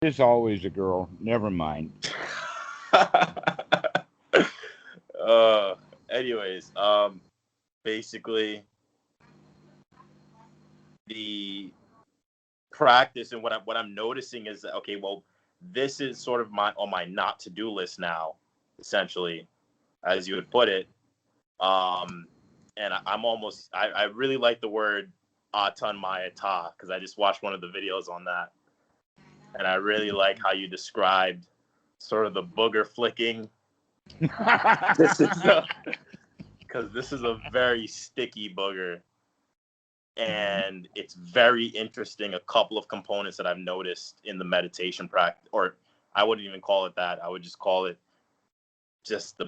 It's always a girl. Never mind. uh, anyways, basically the practice and what I'm noticing is that, okay, well, this is sort of my on my not to do list now, essentially, as you would put it. Um, and I really like the word atan mayata because I just watched one of the videos on that, and I really like how you described sort of the booger flicking. This is because this is a very sticky booger, and it's very interesting. A couple of components that I've noticed in the meditation practice, or I wouldn't even call it that. I would just call it just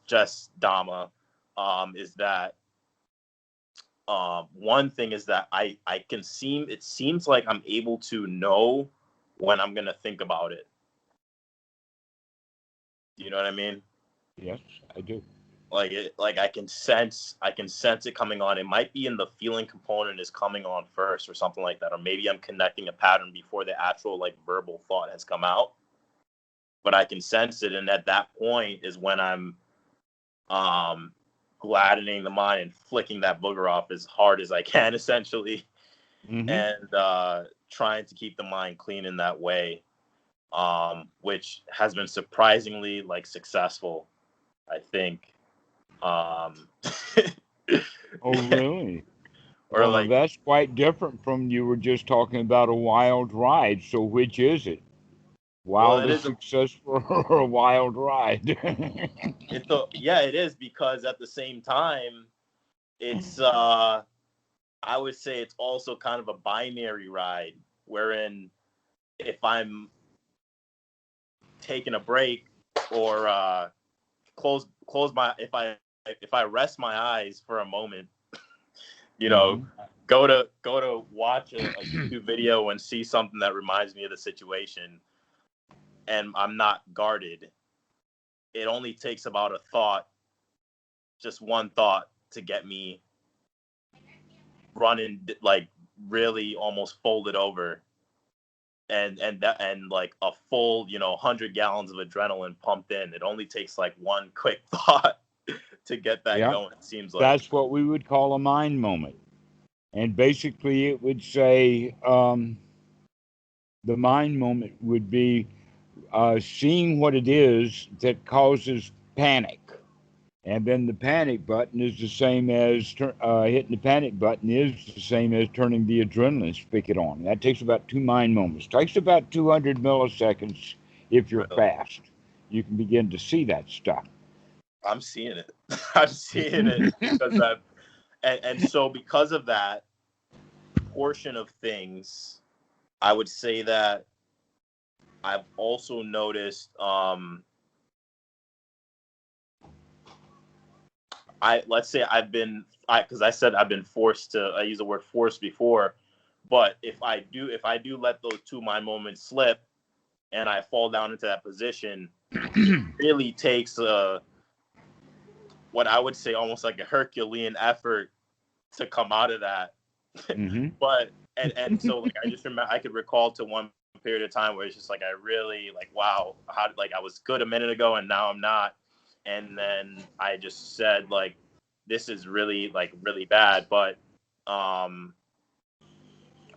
just Dhamma. Is that one thing is that I can seem it seems like I'm able to know when I'm gonna think about it. You know what I mean? Yes, I do. Like I can sense it coming on. It might be in the feeling component is coming on first or something like that, or maybe I'm connecting a pattern before the actual like verbal thought has come out, but I can sense it, and at that point is when I'm um gladdening the mind and flicking that booger off as hard as I can essentially, Mm-hmm. and trying to keep the mind clean in that way, which has been surprisingly like successful, I think. um Oh, really? or Well, like, that's quite different from you were just talking about a wild ride. So, which is it? well, it Wildest is a successful or a wild ride? it's a yeah, it is, because at the same time it's I would say it's also kind of a binary ride, wherein if I'm taking a break or close my if I rest my eyes for a moment, you know, Mm-hmm. go to watch a YouTube video and see something that reminds me of the situation, and I'm not guarded. It only takes about a thought, just one thought, to get me running, like really almost folded over, and like a full 100 gallons of adrenaline pumped in. It only takes like one quick thought to get that Yeah, going, it seems like. that's what we would call a mind moment. And basically, it would say the mind moment would be seeing what it is that causes panic. And then the panic button is the same as hitting the panic button is the same as turning the adrenaline spigot on. That takes about 2 mind moments. Takes about 200 milliseconds if you're Really, fast. You can begin to see that stuff. I'm seeing it. I'm seeing it because and so because of that portion of things, I would say that I've also noticed, I let's say I've been I because I said I've been forced to, I use the word forced before, but if I do let those two mind moments slip and I fall down into that position, it really takes what I would say almost like a Herculean effort to come out of that. Mm-hmm. But and so like I just remember I could recall to one period of time where it's just like I really like, wow, how like I was good a minute ago and now I'm not, and then I just said like this is really like really bad. But um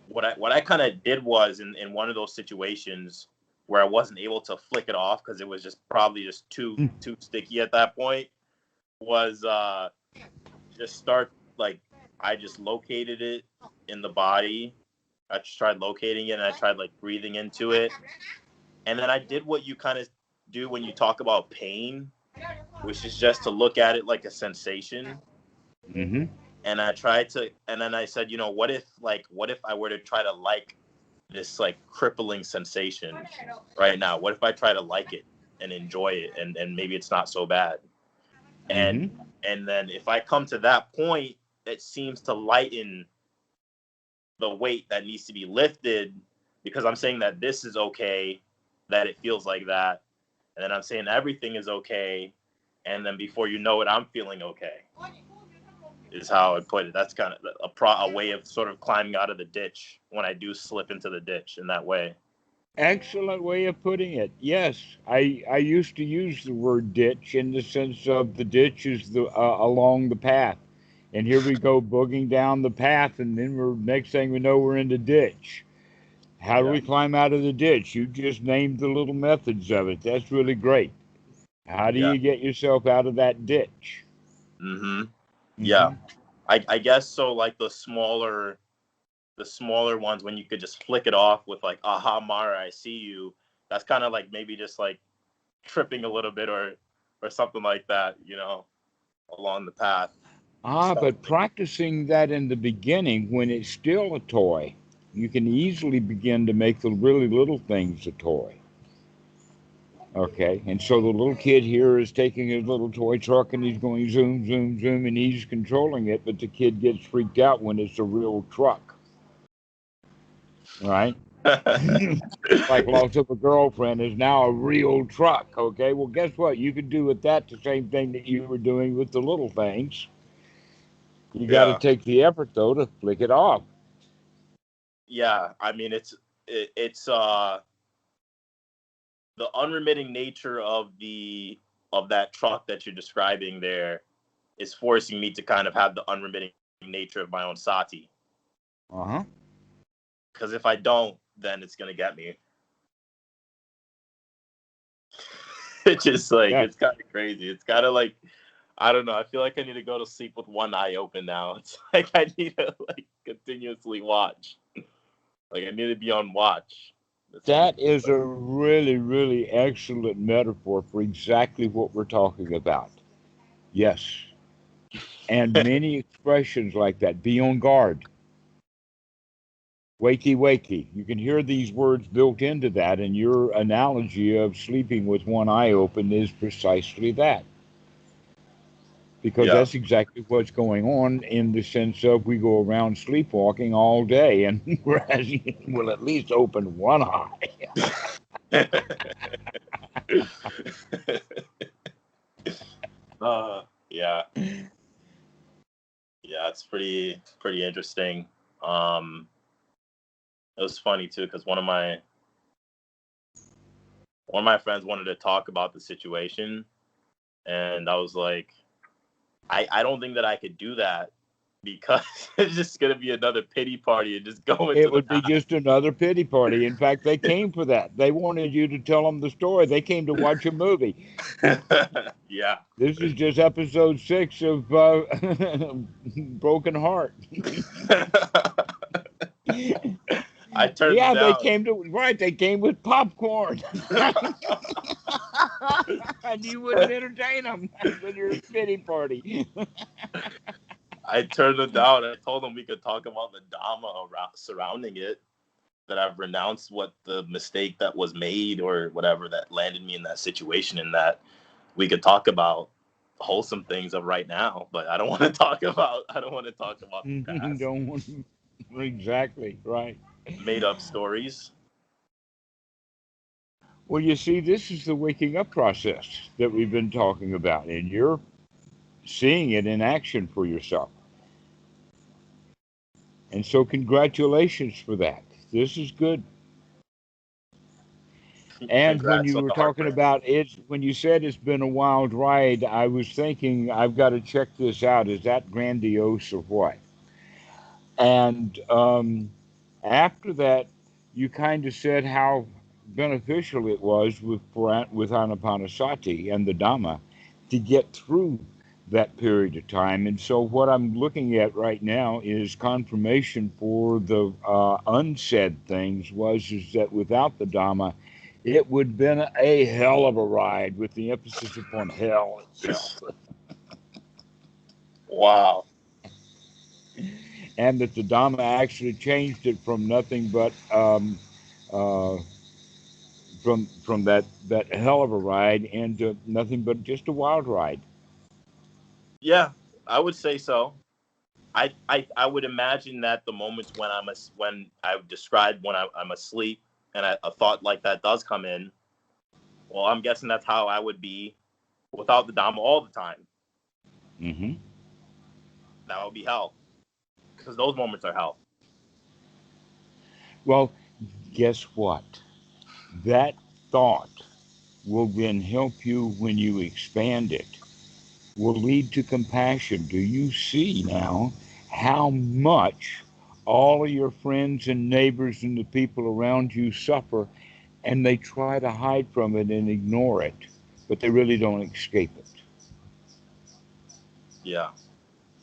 what I kind of did was in one of those situations where I wasn't able to flick it off because it was just probably just too sticky at that point, was just start like I just located it in the body. I just tried locating it and I tried like breathing into it. And then I did what you kind of do when you talk about pain, which is just to look at it like a sensation. Mm-hmm. And I tried to, and then I said, what if I were to try to like this like crippling sensation right now? What if I try to like it and enjoy it, and maybe it's not so bad? And Mm-hmm. and then if I come to that point, it seems to lighten the weight that needs to be lifted, because I'm saying that this is okay, that it feels like that, and then I'm saying everything is okay, and then before you know it, I'm feeling okay. Is how I put it. That's kind of a way of sort of climbing out of the ditch when I do slip into the ditch in that way. Excellent way of putting it. Yes, I used to use the word ditch in the sense of the ditch is the along the path, and here we go booging down the path, and then we're next thing we know we're in the ditch. How do Yeah. we climb out of the ditch? You just named the little methods of it. That's really great. How do Yeah. you get yourself out of that ditch? Mm-hmm. Yeah. Hmm. I guess so. Like the smaller ones when you could just flick it off with like, aha, Mara, I see you. That's kind of like maybe just like tripping a little bit or something like that, along the path. Stuff. But practicing that in the beginning when it's still a toy, you can easily begin to make the really little things a toy. Okay, and so the little kid here is taking his little toy truck and he's going zoom, zoom, zoom, and he's controlling it, but the kid gets freaked out when it's a real truck, right? Like loss of a girlfriend is now a real truck. Okay, well, guess what? You can do with that the same thing that you were doing with the little things. You got to Yeah. take the effort though to flick it off. Yeah. I mean, it's the unremitting nature of that truck that you're describing there is forcing me to kind of have the unremitting nature of my own sati. Uh huh. Because if I don't, then it's gonna get me. It's just like Yeah. it's kind of crazy. It's kind of like I don't know. I feel like I need to go to sleep with one eye open now. It's like I need to like continuously watch. Like I need to be on watch. That is a really, really excellent metaphor for exactly what we're talking about. Yes. And many expressions like that. Be on guard. Wakey, wakey. You can hear these words built into that, and your analogy of sleeping with one eye open is precisely that. Because Yeah. that's exactly what's going on in the sense of we go around sleepwalking all day, and whereas you will at least open one eye. Yeah. Yeah, it's pretty interesting. It was funny too because one of my friends wanted to talk about the situation, and I was like, I don't think that I could do that because it's just gonna be another pity party and just go It into the would be just another pity party. In fact, they came for that. They wanted you to tell them the story. They came to watch a movie. yeah. This is just episode 6 of Broken Heart. I turned them Yeah, they down. came to right. They came with popcorn, and you wouldn't entertain them with your pity party. I turned them down. I told them we could talk about the Dhamma surrounding it. That I've renounced what the mistake that was made or whatever that landed me in that situation, and that we could talk about wholesome things of right now. But I don't want to talk about the past, Don't want exactly right. made up stories. Well, you see, this is the waking up process that we've been talking about, and you're seeing it in action for yourself. And so, congratulations for that. This is good. And when Congrats you on were the talking heartbreak. about it, when you said it's been a wild ride, I was thinking, I've got to check this out. Is that grandiose or what? And after that, you kind of said how beneficial it was with Anapanasati and the Dhamma to get through that period of time. And so, what I'm looking at right now is confirmation for the unsaid things is that without the Dhamma, it would have been a hell of a ride with the emphasis upon hell itself. Wow. And that the Dhamma actually changed it from nothing but uh, from that hell of a ride into nothing but just a wild ride. Yeah, I would say so. I would imagine that the moments when I described when I'm asleep and a thought like that does come in. Well, I'm guessing that's how I would be without the Dhamma all the time. Hmm. That would be hell because those moments are hell. Well, guess what? That thought will then help you when you expand it, will lead to compassion. Do you see now how much all of your friends and neighbors and the people around you suffer, and they try to hide from it and ignore it, but they really don't escape it? Yeah.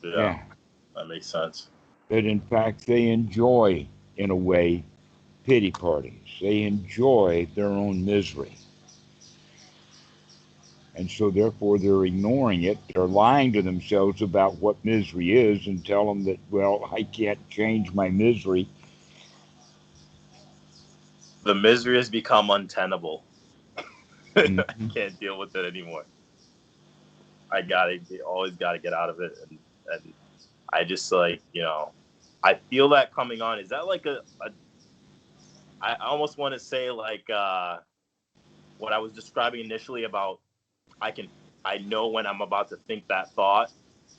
Yeah. Yeah. That makes sense. That in fact they enjoy, in a way, pity parties. They enjoy their own misery. And so therefore they're ignoring it. They're lying to themselves about what misery is and tell them that, well, I can't change my misery. The misery has become untenable. I Mm-hmm. can't deal with it anymore. Always gotta get out of it, and I just like, I feel that coming on. Is that like I almost want to say like what I was describing initially about I can I know when I'm about to think that thought.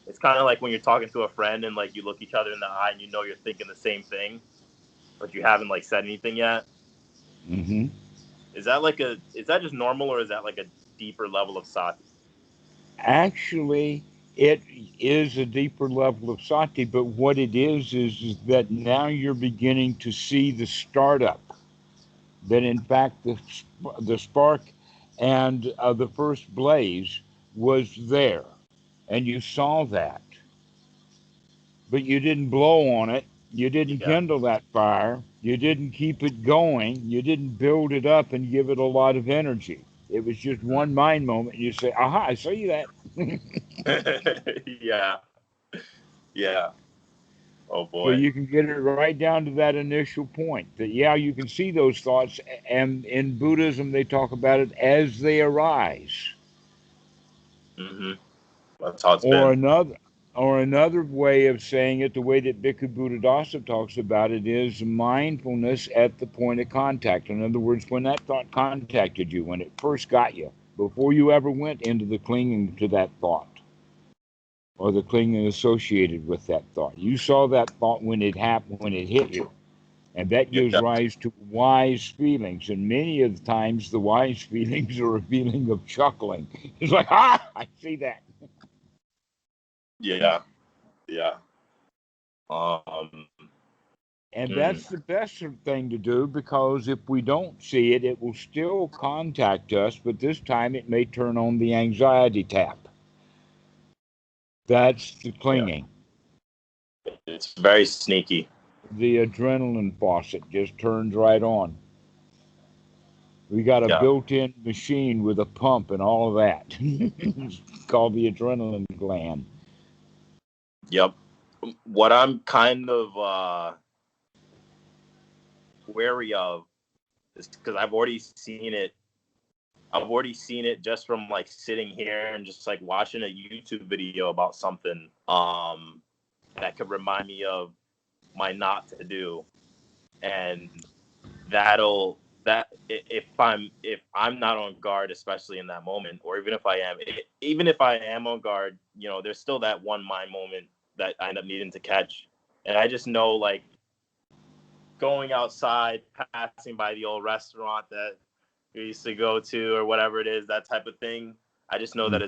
It's kind of like when you're talking to a friend and like you look each other in the eye and you know you're thinking the same thing, but you haven't like said anything yet. Mm-hmm. Is that just normal, or is that like a deeper level of sati? Actually, it is a deeper level of sati, but what it is that now you're beginning to see the startup. That in fact the spark and the first blaze was there, and you saw that, but you didn't blow on it. You didn't Yeah. kindle that fire. You didn't keep it going. You didn't build it up and give it a lot of energy. It was just one mind moment. You say, aha, I see that. Yeah. Yeah. Oh So boy. you can get it right down to that initial point that, yeah, you can see those thoughts. And in Buddhism, they talk about it as they arise. Hmm. That's how it's Or been. another way of saying it, the way that Bhikkhu Buddhadasa talks about it, is mindfulness at the point of contact. In other words, when that thought contacted you, when it first got you, before you ever went into the clinging to that thought or the clinging associated with that thought. You saw that thought when it happened, when it hit you. And that gives Yeah. rise to wise feelings. And many of the times, the wise feelings are a feeling of chuckling. It's like, ah, I see that. Yeah. Yeah. Um. And Mm, that's the best thing to do, because if we don't see it, it will still contact us, but this time it may turn on the anxiety tap. That's the yeah. clinging. It's very sneaky. The adrenaline faucet just turns right on. We got a Yeah. built in machine with a pump and all of that. It's called the adrenaline gland. Yep. What I'm kind of wary of is because I've already seen it just from like sitting here and just like watching a YouTube video about something that could remind me of my not to do, and that'll that if I'm not on guard, especially in that moment, or even if I am on guard, there's still that one mind moment that I end up needing to catch, and I just know like going outside, passing by the old restaurant that we used to go to or whatever it is, that type of thing. I just know that Mhm.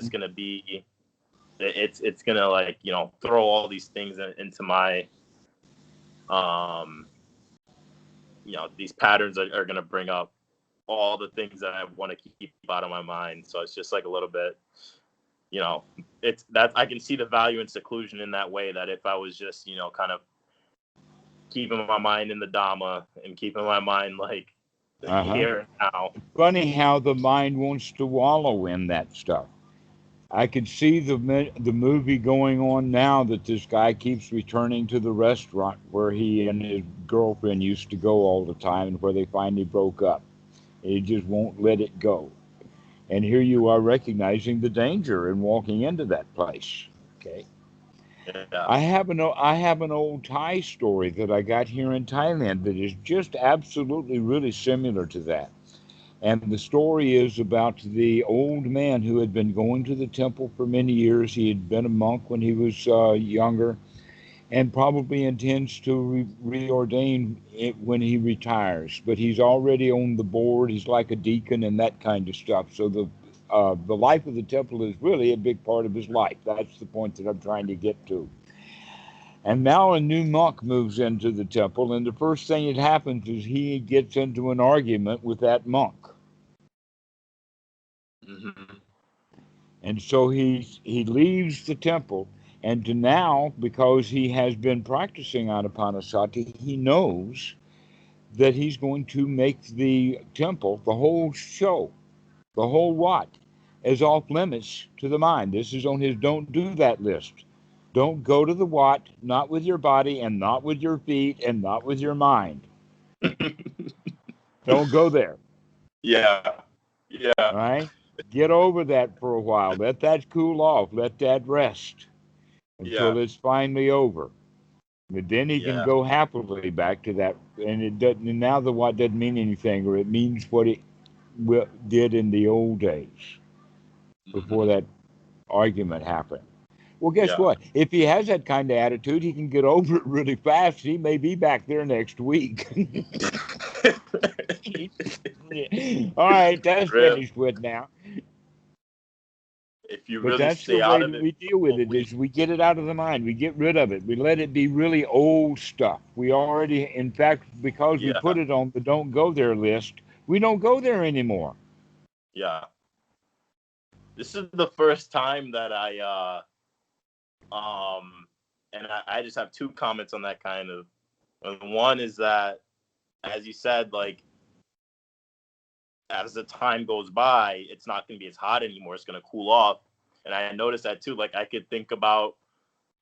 it's gonna like throw all these things into my um these patterns are gonna bring up all the things that I want to keep out of my mind. So it's just like a little bit, it's that I can see the value in seclusion in that way. That if I was just kind of keeping my mind in the Dhamma and keeping my mind like Uh-huh. here and now. Funny how the mind wants to wallow in that stuff. I could see the movie going on now, that this guy keeps returning to the restaurant where he and his girlfriend used to go all the time, and where they finally broke up. And he just won't let it go. And here you are recognizing the danger in walking into that place. Okay. Yeah. I have an old Thai story that I got here in Thailand that is just absolutely really similar to that. And the story is about the old man who had been going to the temple for many years. He had been a monk when he was younger, and probably intends to reordain it when he retires. But he's already on the board. He's like a deacon and that kind of stuff. So the life of the temple is really a big part of his life. That's the point that I'm trying to get to. And now a new monk moves into the temple, and the first thing that happens is he gets into an argument with that monk. Mm-hmm. And so he leaves the temple, and now, because he has been practicing Anapanasati, he knows that he's going to make the temple, the whole show, the whole what, as off limits to the mind. This is on his don't do that list. Don't go to the what, not with your body and not with your feet and not with your mind. Don't go there. Yeah. Yeah. All right? Get over that for a while. Let that cool off. Let that rest until it's finally over. And then he can go happily back to that. And it doesn't. And now the what doesn't mean anything, or it means what it did in the old days before that argument happened. Well, guess what? If he has that kind of attitude, he can get over it really fast. He may be back there next week. All right, that's finished with now. If you but really that's stay the out way of that it, we deal with it. Is we get it out of the mind. We get rid of it. We let it be really old stuff. We already, in fact, because we put it on the don't go there list, we don't go there anymore. Yeah. This is the first time that and I just have two comments on that kind of. One is that, as you said, like, as the time goes by, it's not going to be as hot anymore. It's going to cool off. And I noticed that too. Like, I could think about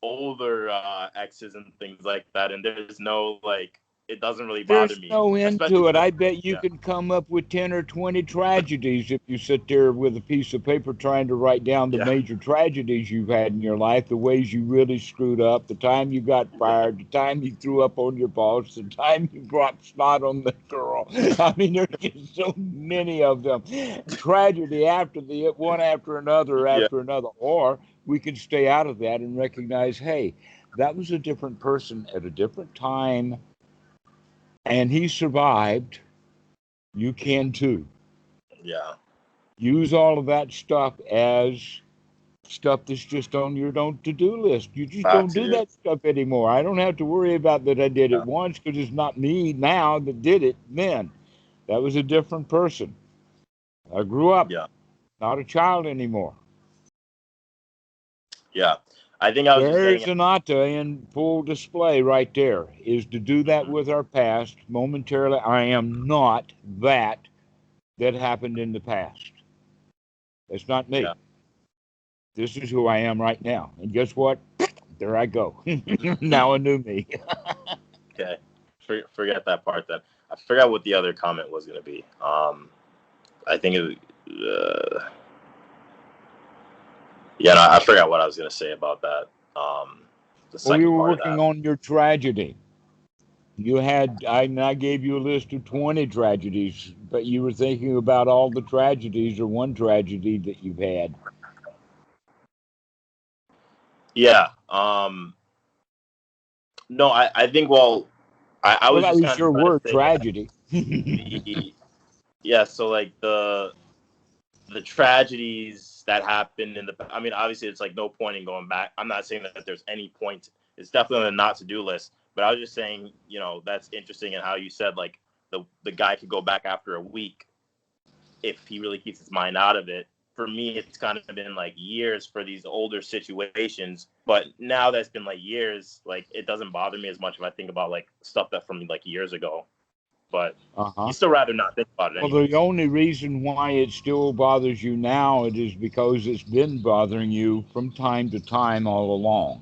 older exes and things like that, and there's no, like, it doesn't really bother me. There's no end to it. I bet you can come up with 10 or 20 tragedies if you sit there with a piece of paper trying to write down the major tragedies you've had in your life, the ways you really screwed up, the time you got fired, the time you threw up on your boss, the time you brought snot on the girl. I mean, there's just so many of them. Tragedy after one after another after another. Or we can stay out of that and recognize, hey, that was a different person at a different time, and he survived. You can too. Yeah. Use all of that stuff as stuff that's just on your to-do list. You just don't do that stuff anymore. I don't have to worry about that I did it once, because it's not me now that did it then. That was a different person. I grew up. Not a child anymore. Yeah. I think I was There's anatta in full display right there, is to do that with our past momentarily. I am not that happened in the past. That's not me. Yeah. This is who I am right now. And guess what? There I go. Now a new me. Okay. Forget that part then. I forgot what the other comment was going to be. I think it was, I forgot what I was going to say about that. The second we were part working on your tragedy. You had, I gave you a list of 20 tragedies, but you were thinking about all the tragedies or one tragedy that you've had. Yeah. No, I think, I was just that was your word, tragedy. So like the tragedies that happened I mean, obviously it's like no point in going back. I'm not saying that there's any point. It's definitely on the not to do list. But I was just saying, that's interesting in how you said, like, the guy could go back after a week if he really keeps his mind out of it. For me, it's kind of been like years for these older situations. But now that's been like years, like, it doesn't bother me as much if I think about like stuff that from like years ago. But you still rather not think about it. Well, the only reason why it still bothers you now is because it's been bothering you from time to time all along.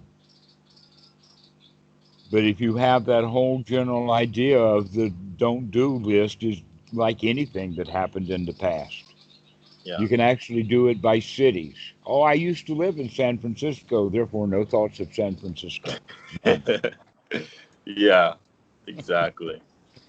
But if you have that whole general idea of the don't do list, is like anything that happened in the past. You can actually do it by cities. Oh, I used to live in San Francisco, therefore no thoughts of San Francisco. Yeah, exactly.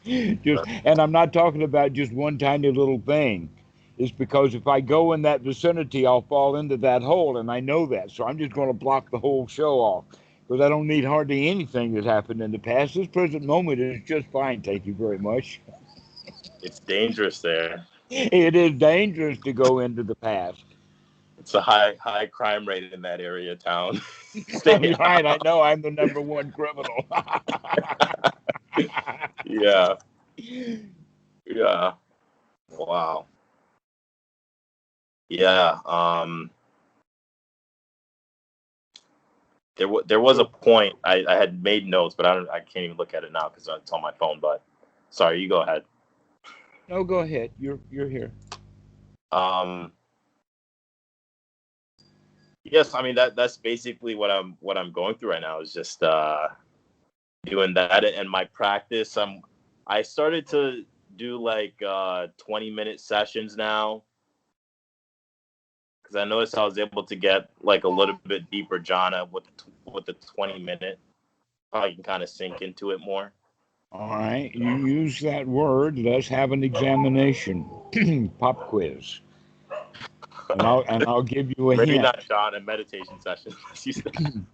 And I'm not talking about just one tiny little thing. It's because if I go in that vicinity, I'll fall into that hole, and I know that. So I'm just going to block the whole show off. because I don't need hardly anything that happened in the past. This present moment is just fine. Thank you very much. It's dangerous there. It is dangerous to go into the past. It's a high crime rate in that area of town. Stay Right, I know I'm the number one criminal. Yeah. Yeah. Wow. Yeah. There was a point I had made notes, but I can't even look at it now because it's on my phone. But sorry, you go ahead. No, go ahead. You're here. Um. Yes, I mean that's basically what I'm going through right now is just doing that and my practice. I started to do like 20-minute sessions now because I noticed I was able to get like a little bit deeper jhana with the 20-minute. I can kind of sink into it more. All right, you use that word. Let's have an examination, pop quiz, and I'll give you a Maybe hint. not jhana meditation session.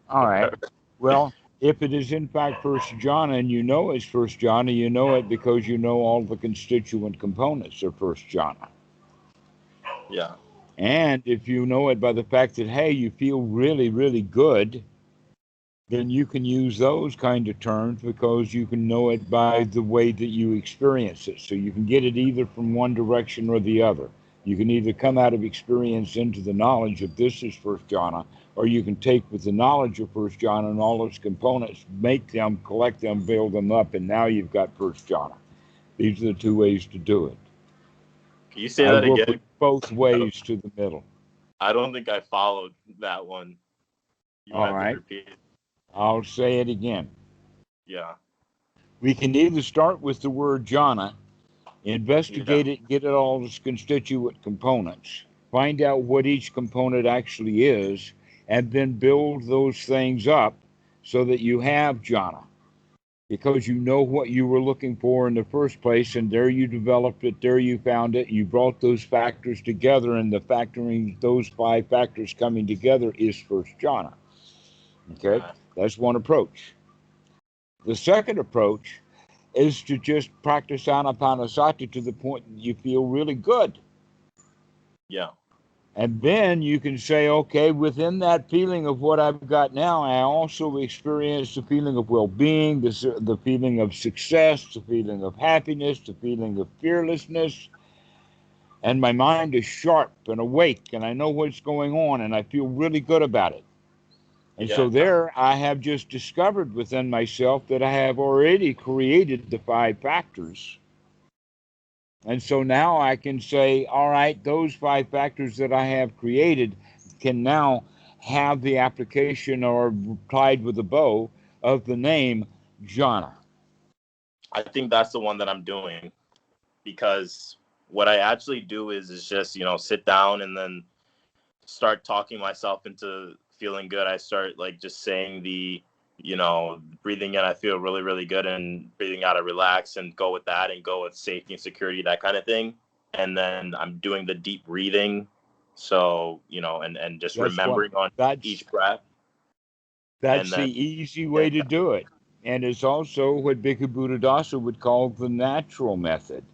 All right. Well, if it is in fact first jhana and you know it's first jhana, you know it because you know all the constituent components of first jhana. Yeah. And if you know it by the fact that, hey, you feel really, really good, then you can use those kind of terms because you can know it by the way that you experience it. So you can get it either from one direction or the other. You can either come out of experience into the knowledge of this is first jhana, or you can take with the knowledge of first jhana and all its components, make them, collect them, build them up, and now you've got first jhana. These are the two ways to do it. Can you say I that work with again? both ways to the middle. I don't think I followed that one. You might All have to right, repeat it. I'll say it again. Yeah. We can either start with the word jhana, Yeah. investigate it, get it all its constituent components, find out what each component actually is, and then build those things up so that you have jhana. Because you know what you were looking for in the first place, and there you developed it, there you found it, you brought those factors together, and the factoring those five factors coming together is first jhana. Okay, Okay. that's one approach. The second approach is to just practice anapanasati to the point that you feel really good. Yeah. And then you can say, okay, within that feeling of what I've got now, I also experience the feeling of well being, the feeling of success, the feeling of happiness, the feeling of fearlessness. And my mind is sharp and awake, and I know what's going on, and I feel really good about it. And Yeah. so there I have just discovered within myself that I have already created the five factors. And so now I can say, all right, those five factors that I have created can now have the application or applied with a bow of the name jhana. I think that's the one that I'm doing because what I actually do is just, sit down and then start talking myself into feeling good. I start like just saying breathing in, I feel really, really good, and breathing out, I relax, and go with that and go with safety and security, that kind of thing. And then I'm doing the deep breathing. So, and just That's what remembering on that's each breath. And that's then, the easy yeah, way to do it. And it's also what Bhikkhu Buddhadasa would call the natural method.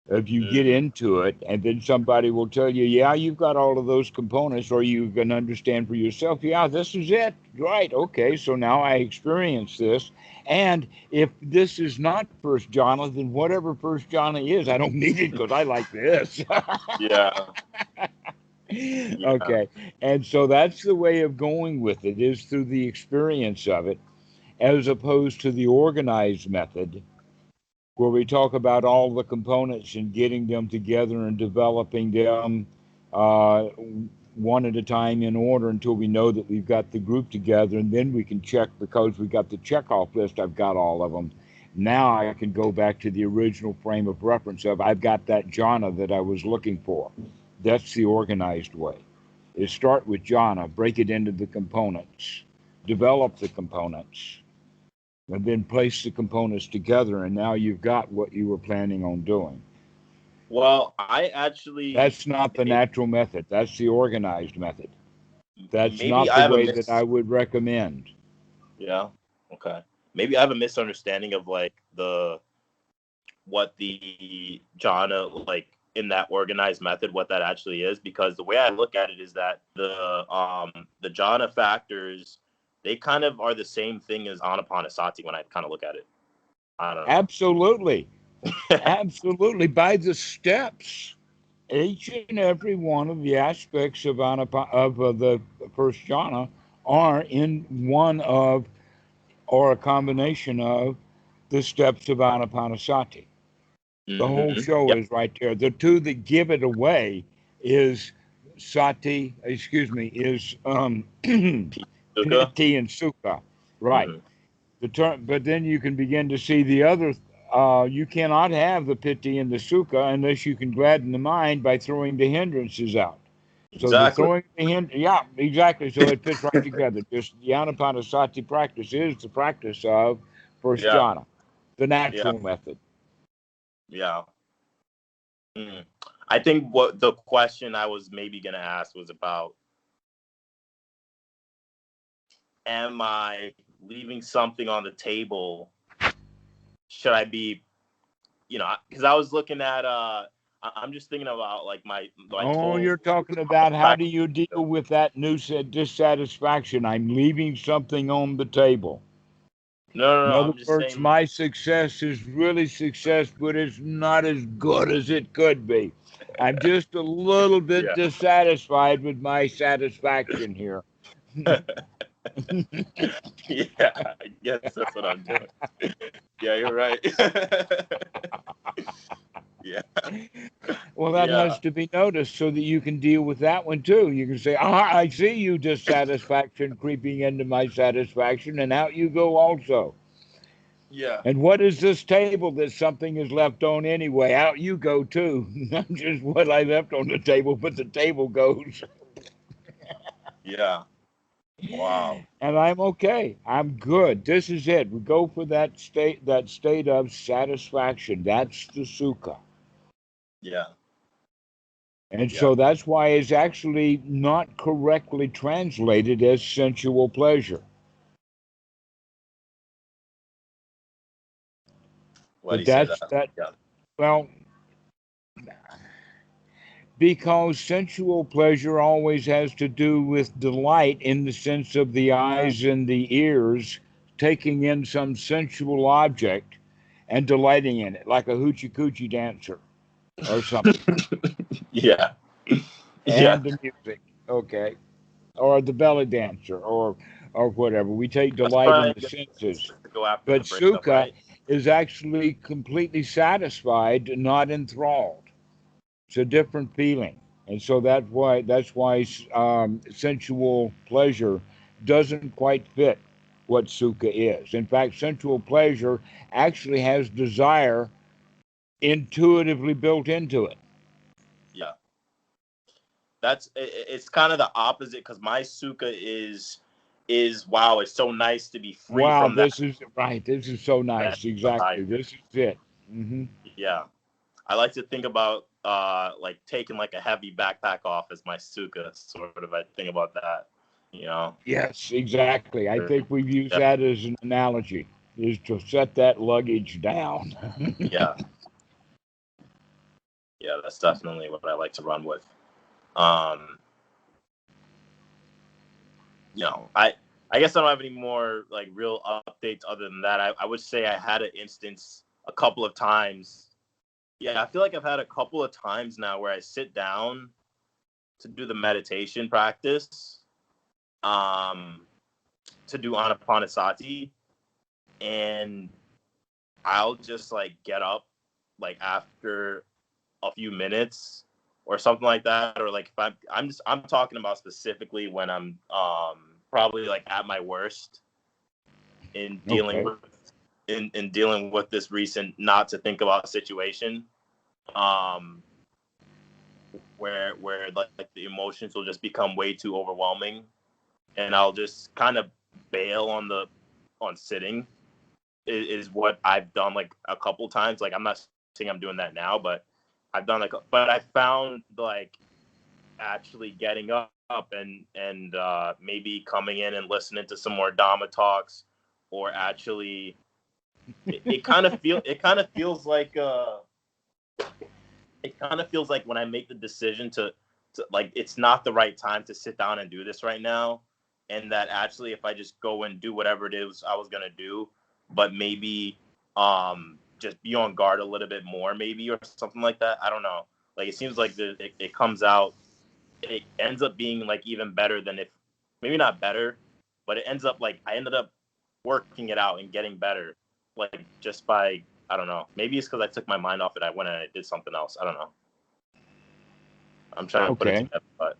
If you get mm, into it and then somebody will tell you, yeah, you've got all of those components, or you can understand for yourself, yeah, this is it. Right. Okay. So now I experience this. And if this is not first jhana, then whatever first jhana is, I don't need it because I like this. yeah, yeah, Okay. And so that's the way of going with it, is through the experience of it, as opposed to the organized method where we talk about all the components and getting them together and developing them uh, one at a time in order until we know that we've got the group together, and then we can check because we got the checkoff list. I've got all of them. Now I can go back to the original frame of reference of I've got that jhana that I was looking for. That's the organized way. Is start with jhana, break it into the components, develop the components, and then place the components together, and now you've got what you were planning on doing. Well, I actually That's not the natural method. That's the organized method. That's maybe not I the have a way that I mix. would recommend. Yeah. Okay. Maybe I have a misunderstanding of like what the jhana, like in that organized method, what that actually is, because the way I look at it is that the jhana factors, they kind of are the same thing as anapanasati when I kind of look at it. I don't know. Absolutely. Absolutely. By the steps, each and every one of the aspects of the first jhana are in one of, or a combination of, the steps of anapanasati. The whole Mm-hmm. show Yep. is right there. The two that give it away is sati, excuse me, is Sukha. piti and sukha. Right. Mm-hmm. But then you can begin to see the other. You cannot have the piti and the sukha unless you can gladden the mind by throwing the hindrances out. So the Exactly. throwing the yeah, exactly. So it fits right together. Just the anapanasati practice is the practice of first Yeah. jhana, the Yeah. natural method. Yeah. Mm. I think what the question I was maybe gonna ask was about, am I leaving something on the table? Should I be, because I was looking at I'm just thinking about like my Oh, whole you're talking about how do practice. you deal with that new dissatisfaction? I'm leaving something on the table. No, no, In no. other I'm just words, saying. my success is really success, but it's not as good as it could be. I'm just a little bit Yeah. dissatisfied with my satisfaction here. Yeah. I guess that's what I'm doing. Yeah, you're right. Yeah. Well, that Yeah. has to be noticed so that you can deal with that one too. You can say, I see you dissatisfaction creeping into my satisfaction, and out you go also. Yeah. And what is this table that something is left on anyway? Out you go too. Not just what I left on the table, but the table goes. Yeah. Wow. And I'm okay. I'm good. This is it. We go for that state of satisfaction. That's the sukha. Yeah. And Yeah. so that's why it's actually not correctly translated as sensual pleasure. Why do But you say that's that? that. Yeah. Well, because sensual pleasure always has to do with delight in the sense of the eyes and the ears taking in some sensual object and delighting in it, like a hoochie coochie dancer or something. Yeah. Yeah. And the music, okay, or the belly dancer, or whatever. We take That's delight in probably the good senses. to go after But the breakup, sukha right? is actually completely satisfied, not enthralled. It's a different feeling, and so that's why sensual pleasure doesn't quite fit what sukha is. In fact, sensual pleasure actually has desire intuitively built into it. Yeah. It's kind of the opposite, because my sukha is wow, it's so nice to be free Wow, from that this is right. This is so that nice. desire. Exactly. This is it. Hmm. Yeah. I like to think about like taking like a heavy backpack off as my sukha, sort of. I think about that, you know. Yes, exactly. I think we've used Yeah. that as an analogy, is to set that luggage down. Yeah. Yeah, that's definitely what I like to run with. Um, I guess I don't have any more like real updates other than that. I would say I had an instance a couple of times. Yeah, I feel like I've had a couple of times now where I sit down to do the meditation practice, um, to do anapanasati, and I'll just like get up like after a few minutes or something like that, or like if I'm talking about specifically when I'm probably like at my worst in dealing Okay. with in dealing with this recent not to think about situation, um where like the emotions will just become way too overwhelming, and I'll just kind of bail on sitting, is what I've done like a couple times. Like I'm not saying I'm doing that now, but I've done but I found like actually getting up and maybe coming in and listening to some more Dhamma talks, or actually it kind of feels like when I make the decision to like it's not the right time to sit down and do this right now, and that actually if I just go and do whatever it is I was gonna do, but maybe just be on guard a little bit more, maybe, or something like that. I don't know. Like it seems like it comes out, it ends up being like even better than if maybe not better, but it ends up like I ended up working it out and getting better, like just by I don't know. Maybe it's because I took my mind off it. I went and I did something else. I don't know. I'm trying to put it Okay. together, but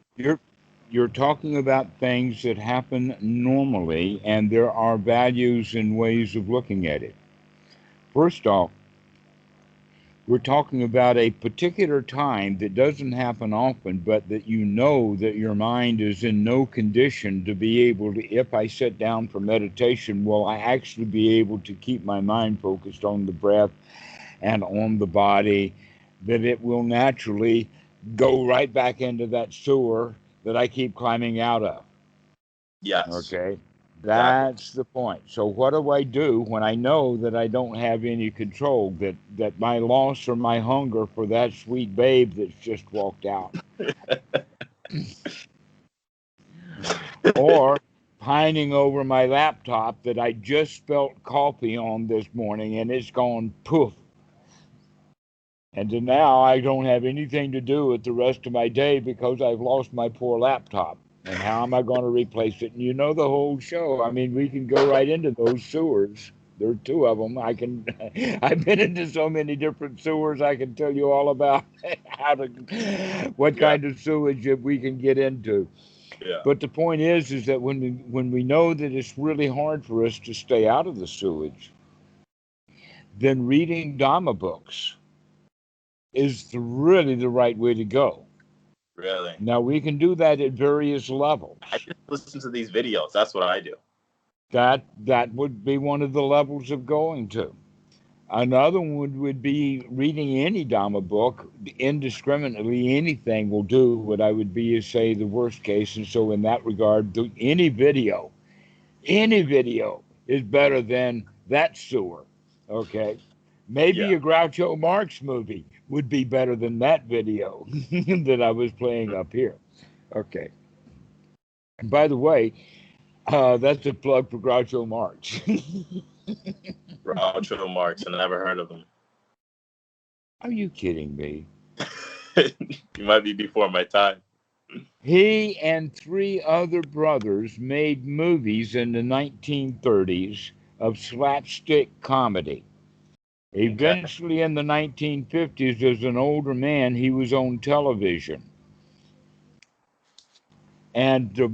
You're talking about things that happen normally, and there are values and ways of looking at it. First off, we're talking about a particular time that doesn't happen often, but that you know that your mind is in no condition to be able to, if I sit down for meditation, will I actually be able to keep my mind focused on the breath and on the body, that it will naturally go right back into that sewer that I keep climbing out of. yes, Okay. exactly. That's the point. So what do I do when I know that I don't have any control, that my loss or my hunger for that sweet babe that's just walked out, or pining over my laptop that I just spelt coffee on this morning and it's gone poof. And then now I don't have anything to do with the rest of my day because I've lost my poor laptop. And how am I going to replace it? And you know the whole show. I mean, we can go right into those sewers. There are two of them. I've been into so many different sewers. I can tell you all about what Yeah, kind of sewage that we can get into. yeah, But the point is that when we know that it's really hard for us to stay out of the sewage, then reading Dhamma books is really the right way to go. really. Now we can do that at various I levels. just listen to these videos. That's what I do. That would be one of the levels of going to. Another one would be reading any Dhamma book indiscriminately. Anything will do. What I would be is say the worst case, and so in that regard, any video is better than that sewer. Okay, maybe Yeah. a Groucho Marx movie would be better than that video that I was playing up here. Okay. And by the way, that's a plug for Groucho Marx. Groucho Marx. I never heard of him. Are you kidding me? You might be before my time. He and three other brothers made movies in the 1930s of slapstick comedy. Okay. Eventually, in the 1950s, as an older man, he was on television. And the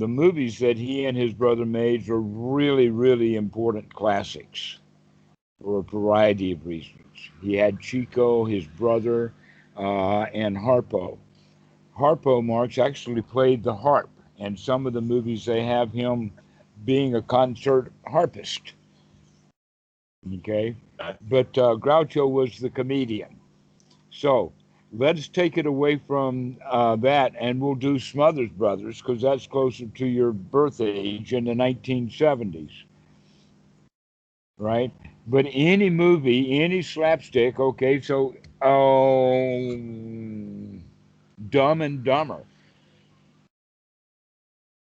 movies that he and his brother made are really, really important classics for a variety of reasons. He had Chico, his brother, and Harpo. Harpo Marx actually played the harp, and some of the movies they have him being a concert harpist. Okay, Okay. but Groucho was the comedian. So let's take it away from that, and we'll do Smothers Brothers because that's closer to your birth age in the 1970s, right? But any movie, any slapstick, okay, so Dumb and Dumber,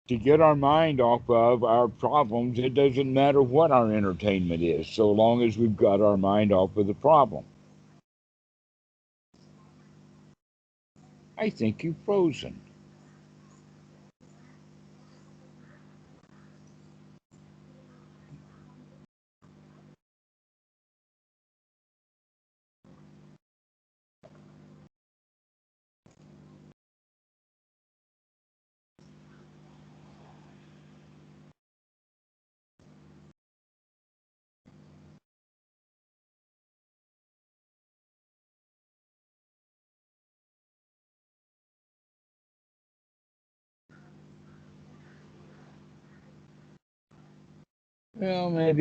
to get our mind off of our problems, it doesn't matter what our entertainment is, so long as we've got our mind off of the problem. I think you've frozen. Well, maybe